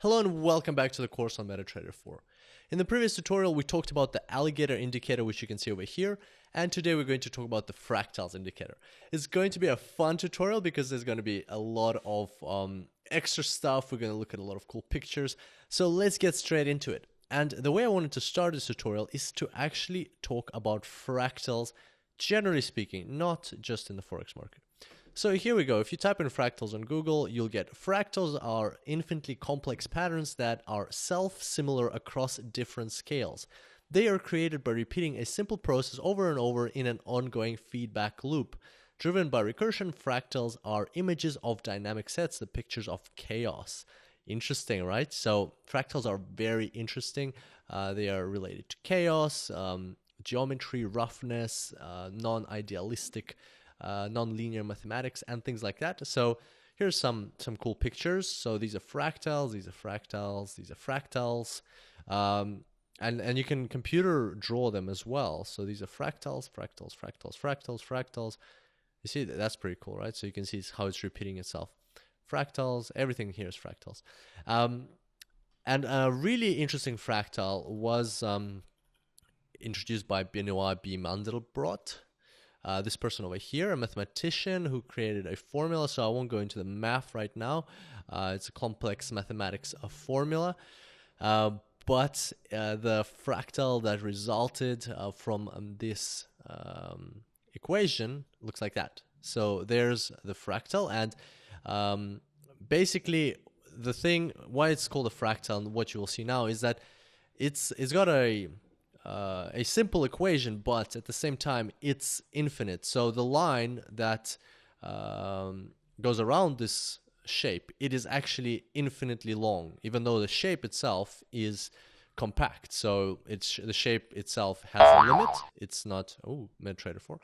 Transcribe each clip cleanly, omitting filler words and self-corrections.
Hello and welcome back to the course on MetaTrader 4. In the previous tutorial, we talked about the alligator indicator, which you can see over here, and today we're going to talk about the fractals indicator. It's going to be a fun tutorial because there's going to be a lot of extra stuff. We're going to look at a lot of cool pictures, so let's get straight into it. And the way I wanted to start this tutorial is to actually talk about fractals, generally speaking, not just in the Forex market. So here we go. If you type in fractals on Google, you'll get fractals are infinitely complex patterns that are self-similar across different scales. They are created by repeating a simple process over and over in an ongoing feedback loop. Driven by recursion, fractals are images of dynamic sets, the pictures of chaos. Interesting, right? So fractals are very interesting. They are related to chaos, geometry, roughness, non-idealistic non-linear mathematics and things like that. So here's some cool pictures. So these are fractals, these are fractals, these are fractals, and you can computer draw them as well. So these are fractals, fractals, fractals, fractals, fractals. You see, that's pretty cool, right? So you can see how it's repeating itself. Fractals, everything here is fractals. And a really interesting fractal was introduced by Benoit B. Mandelbrot. This person over here, a mathematician who created a formula, so I won't go into the math right now. It's a complex mathematics formula. But the fractal that resulted from this equation looks like that. So there's the fractal, and basically the thing, why it's called a fractal and what you will see now is that it's got a simple equation, but at the same time it's infinite. So the line that goes around this shape, it is actually infinitely long, even though the shape itself is compact. So the shape itself has a limit. It's not MetaTrader 4.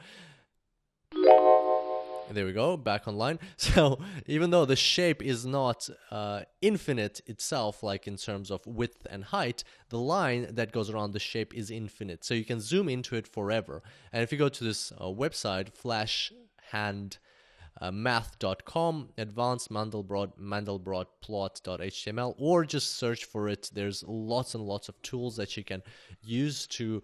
There we go, back online. So even though the shape is not infinite itself, like in terms of width and height, the line that goes around the shape is infinite. So you can zoom into it forever. And if you go to this website, flashhandmath.com, advanced Mandelbrot plot.html, or just search for it. There's lots and lots of tools that you can use to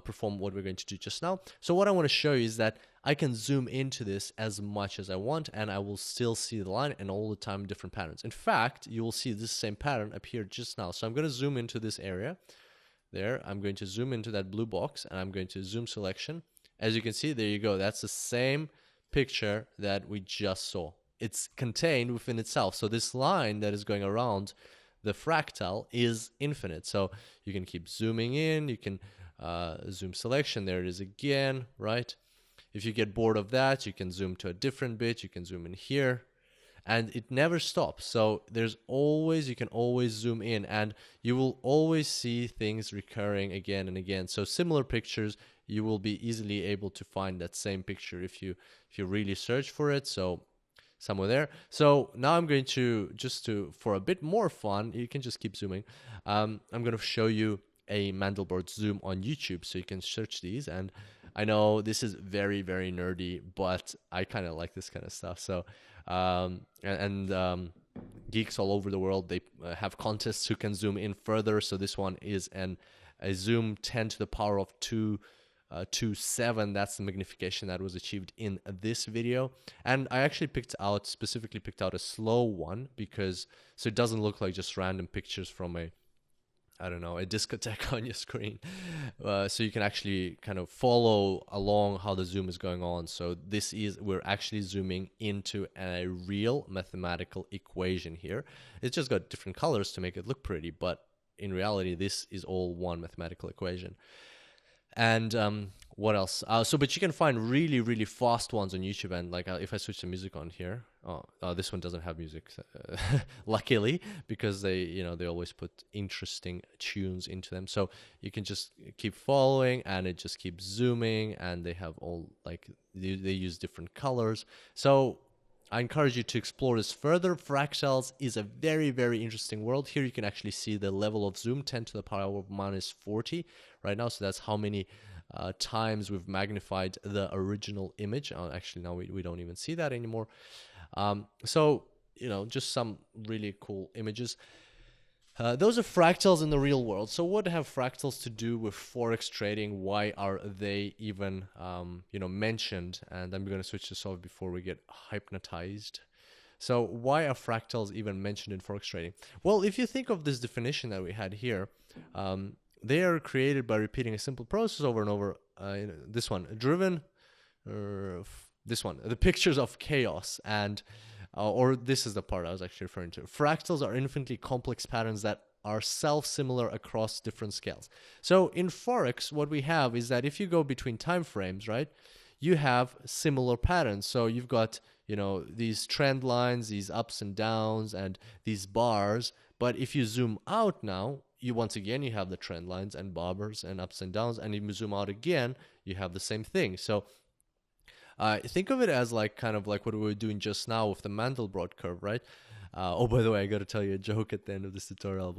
perform what we're going to do just now. So what I want to show you is that I can zoom into this as much as I want, and I will still see the line and all the time different patterns. In fact, you will see this same pattern appear just now. So I'm going to zoom into this area there. I'm going to zoom into that blue box, and I'm going to zoom selection. As you can see, there you go. That's the same picture that we just saw. It's contained within itself. So this line that is going around the fractal is infinite. So you can keep zooming in. You can zoom selection. There it is again, right? If you get bored of that, you can zoom to a different bit. You can zoom in here, and it never stops. So you can always zoom in, and you will always see things recurring again and again. So similar pictures, you will be easily able to find that same picture if you really search for it. So somewhere there. So now I'm going to, for a bit more fun, you can just keep zooming. I'm going to show you a Mandelbrot zoom on YouTube, so you can search these. And I know this is very, very nerdy, but I kind of like this kind of stuff. So, geeks all over the world, they have contests who can zoom in further. So this one is a zoom 10 to the power of 227. That's the magnification that was achieved in this video. And I actually specifically picked out a slow one so it doesn't look like just random pictures from a discotheque on your screen. So you can actually kind of follow along how the zoom is going on. So we're actually zooming into a real mathematical equation here. It's just got different colors to make it look pretty, but in reality, this is all one mathematical equation. And what else? But you can find really, really fast ones on YouTube. And like if I switch the music on here, this one doesn't have music, luckily, because they always put interesting tunes into them. So you can just keep following, and it just keeps zooming, and they have all they use different colors. So I encourage you to explore this further. Fractals is a very, very interesting world. Here you can actually see the level of zoom, 10 to the power of minus 40 right now. So that's how many times we've magnified the original image. Actually, now we don't even see that anymore. So, just some really cool images. Those are fractals in the real world. So what have fractals to do with forex trading? Why are they even mentioned? And I'm going to switch this off before we get hypnotized. So why are fractals even mentioned in forex trading? Well, if you think of this definition that we had here, they are created by repeating a simple process over and over. This one, the pictures of chaos, and or this is the part I was actually referring to. Fractals are infinitely complex patterns that are self-similar across different scales. So in forex, what we have is that if you go between time frames, right, you have similar patterns. So you've got, these trend lines, these ups and downs, and these bars. But if you zoom out now, once again you have the trend lines and bars and ups and downs, and if you zoom out again, you have the same thing. So think of it as kind of like what we were doing just now with the Mandelbrot curve, right? Oh, by the way, I got to tell you a joke at the end of this tutorial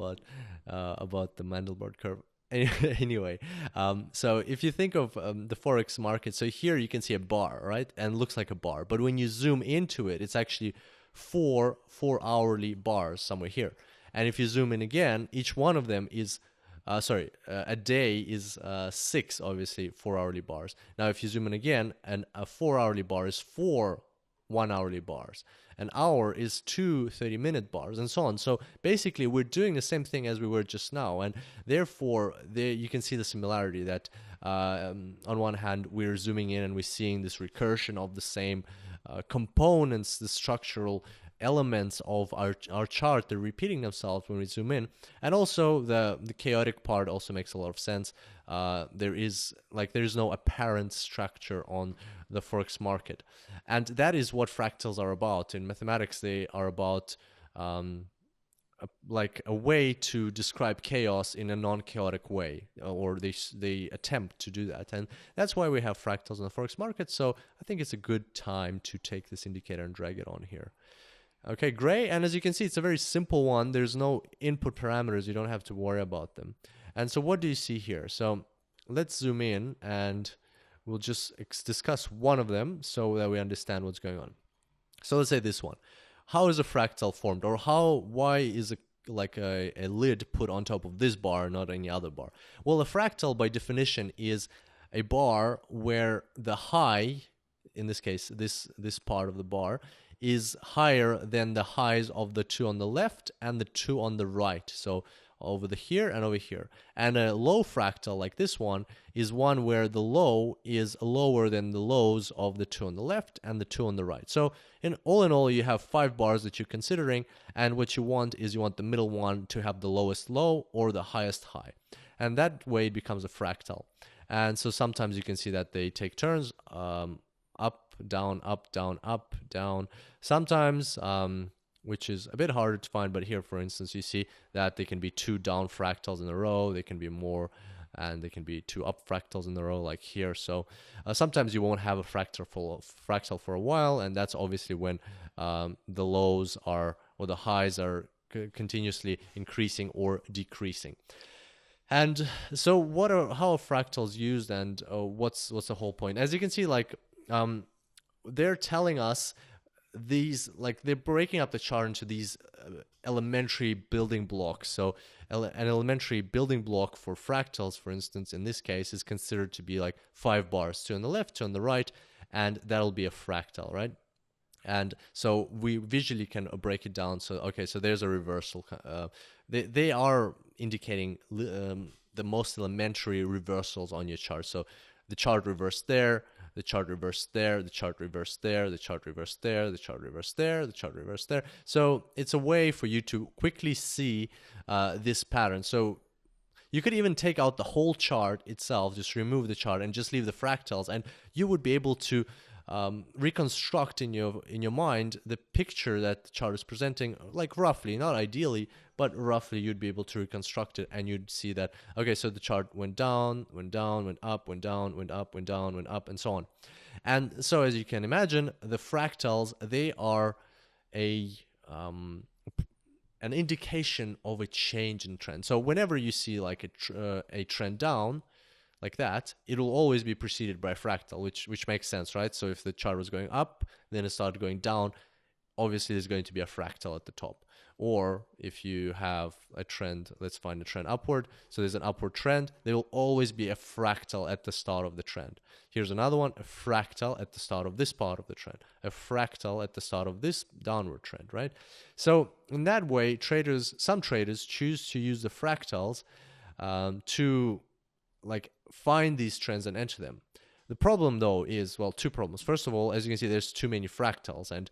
about the Mandelbrot curve. Anyway, so if you think of the forex market, so here you can see a bar, right? And it looks like a bar, but when you zoom into it, it's actually four hourly bars somewhere here. And if you zoom in again, each one of them is a day is 6, obviously, 4 hourly bars. Now, if you zoom in again, and a 4 hourly bar is 4 1 hourly bars. An hour is 2 30-minute bars, and so on. So basically, we're doing the same thing as we were just now, and therefore, there you can see the similarity that on one hand, we're zooming in and we're seeing this recursion of the same components, the structural elements of our chart. They're repeating themselves when we zoom in, and also the chaotic part also makes a lot of sense. There's no apparent structure on the forex market, and that is what fractals are about. In mathematics, they are about a way to describe chaos in a non-chaotic way, or they attempt to do that, and that's why we have fractals in the forex market. So I think it's a good time to take this indicator and drag it on here. Okay, great. And as you can see, it's a very simple one. There's no input parameters. You don't have to worry about them. And so what do you see here? So let's zoom in and we'll just discuss one of them so that we understand what's going on. So let's say this one. How is a fractal formed? Or why is a lid put on top of this bar, not any other bar? Well, a fractal by definition is a bar where the high, in this case, this part of the bar, is higher than the highs of the two on the left and the two on the right. So over here and over here. And a low fractal like this one is one where the low is lower than the lows of the two on the left and the two on the right. So in all, you have 5 bars that you're considering, and what you want is you want the middle one to have the lowest low or the highest high. And that way it becomes a fractal. And so sometimes you can see that they take turns, up, down, up, down, up, down. Sometimes, which is a bit harder to find, but here, for instance, you see that they can be 2 down fractals in a row. They can be more, and they can be 2 up fractals in a row, like here. So sometimes you won't have a fractal for a while, and that's obviously when the lows are, or the highs are continuously increasing or decreasing. And so how are fractals used, and what's the whole point? As you can see, they're telling us they're breaking up the chart into these elementary building blocks. So an elementary building block for fractals, for instance, in this case, is considered to be 5 bars, 2 on the left, 2 on the right, and that'll be a fractal, right? And so we visually can break it down. So okay, so there's a reversal. They are indicating the most elementary reversals on your chart. So the chart reversed there, the chart reversed there, the chart reversed there, the chart reversed there, the chart reversed there, the chart reversed there. So it's a way for you to quickly see this pattern. So you could even take out the whole chart itself, just remove the chart and just leave the fractals, and you would be able to reconstruct in your mind the picture that the chart is presenting, roughly, not ideally, but roughly you'd be able to reconstruct it, and you'd see that, okay, so the chart went down, went down, went up, went down, went up, went down, went up, and so on. And so as you can imagine, the fractals, they are an indication of a change in trend. So whenever you see a trend down, like that, it'll always be preceded by a fractal, which makes sense, right? So if the chart was going up, then it started going down, obviously there's going to be a fractal at the top. Or if you have a trend, let's find a trend upward. So there's an upward trend. There will always be a fractal at the start of the trend. Here's another one, a fractal at the start of this part of the trend, a fractal at the start of this downward trend, right? So in that way, some traders choose to use the fractals to like find these trends and enter them. The problem though is, well, two problems. First of all, as you can see, there's too many fractals, and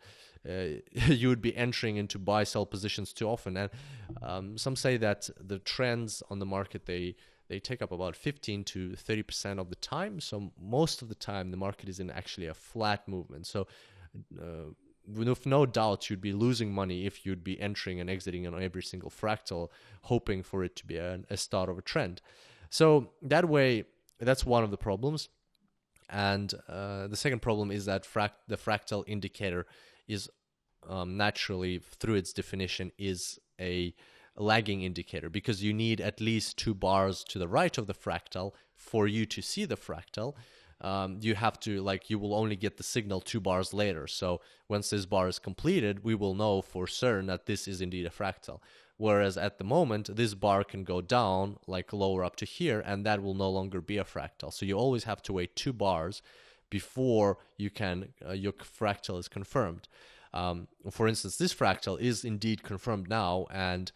you would be entering into buy-sell positions too often. And some say that the trends on the market, they take up about 15 to 30% of the time. So most of the time, the market is in actually a flat movement. So with no doubt, you'd be losing money if you'd be entering and exiting on every single fractal, hoping for it to be a start of a trend. So that way, that's one of the problems. And the second problem is that the fractal indicator is naturally, through its definition, is a lagging indicator, because you need at least 2 bars to the right of the fractal for you to see the fractal. You have to, like, you will only get the signal 2 bars later. So once this bar is completed, we will know for certain that this is indeed a fractal. Whereas at the moment, this bar can go down, like lower up to here, and that will no longer be a fractal. So you always have to wait 2 bars before you can your fractal is confirmed. For instance, this fractal is indeed confirmed now, and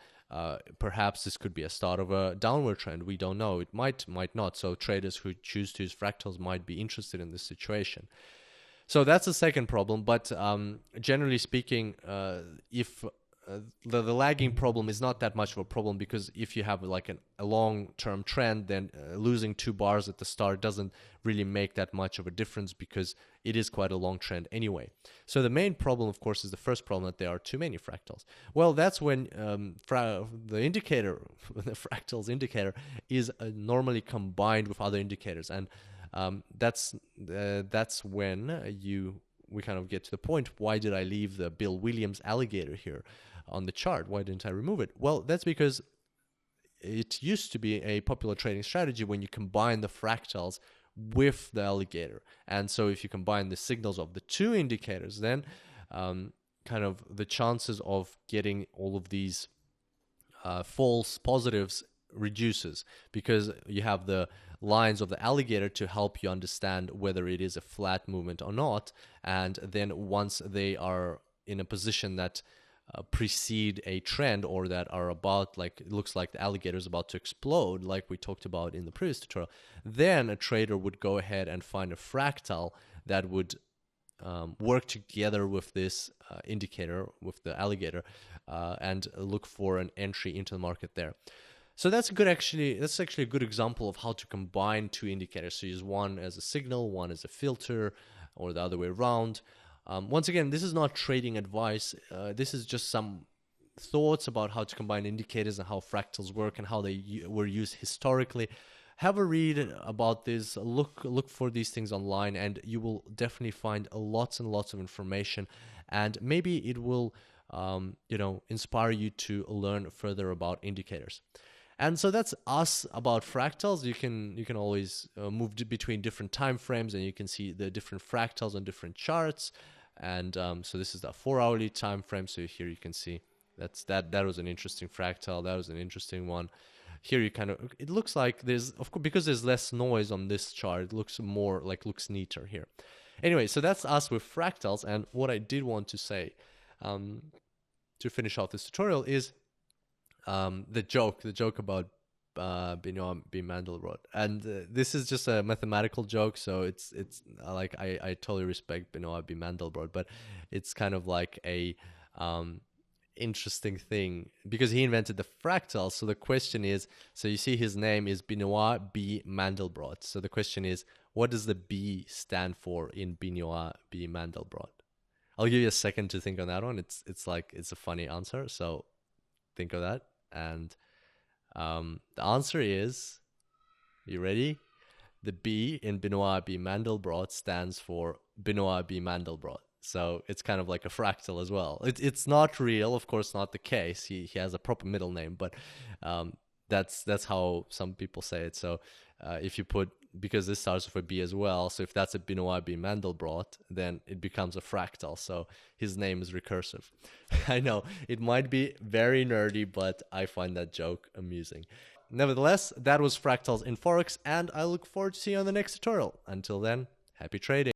perhaps this could be a start of a downward trend. We don't know. It might not. So traders who choose to use fractals might be interested in this situation. So that's the second problem. But generally speaking, if the lagging problem is not that much of a problem, because if you have like a long-term trend, then losing 2 bars at the start doesn't really make that much of a difference, because it is quite a long trend anyway. So the main problem, of course, is the first problem, that there are too many fractals. Well, that's when the indicator, the fractals indicator, is normally combined with other indicators, and that's when we kind of get to the point, why did I leave the Bill Williams alligator here on the chart? Why didn't I remove it? Well, that's because it used to be a popular trading strategy when you combine the fractals with the alligator. And so if you combine the signals of the two indicators, then kind of the chances of getting all of these false positives reduces, because you have the lines of the alligator to help you understand whether it is a flat movement or not. And then once they are in a position that precede a trend, or that are about, like, it looks like the alligator is about to explode, like we talked about in the previous tutorial, then a trader would go ahead and find a fractal that would work together with this indicator, with the alligator, and look for an entry into the market there. So that's actually a good example of how to combine two indicators. So use one as a signal, one as a filter, or the other way around. Once again, this is not trading advice. This is just some thoughts about how to combine indicators and how fractals work and how they were used historically. Have a read about this. Look for these things online, and you will definitely find lots and lots of information. And maybe it will, inspire you to learn further about indicators. And so that's us about fractals. You can always move between different time frames, and you can see the different fractals on different charts. And so this is the 4-hourly time frame. So here you can see that was an interesting fractal. That was an interesting one. Here it looks like there's, of course, because there's less noise on this chart, it looks looks neater here. Anyway, so that's us with fractals. And what I did want to say to finish off this tutorial is the joke about Benoit B. Mandelbrot. And this is just a mathematical joke, so it's like I totally respect Benoit B. Mandelbrot, but it's kind of like a interesting thing because he invented the fractal. So the question is, so you see his name is Benoit B. Mandelbrot. So the question is, what does the B stand for in Benoit B. Mandelbrot? I'll give you a second to think on that one. It's a funny answer, so think of that. And the answer is, you ready? The B in Benoit B. Mandelbrot stands for Benoit B. Mandelbrot. So it's kind of like a fractal as well. It's not real, of course, not the case. He has a proper middle name, but that's how some people say it. So if you put because this starts with a B as well. So if that's a Benoit B. Mandelbrot, then it becomes a fractal. So his name is recursive. I know it might be very nerdy, but I find that joke amusing. Nevertheless, that was fractals in Forex, and I look forward to seeing you on the next tutorial. Until then, happy trading.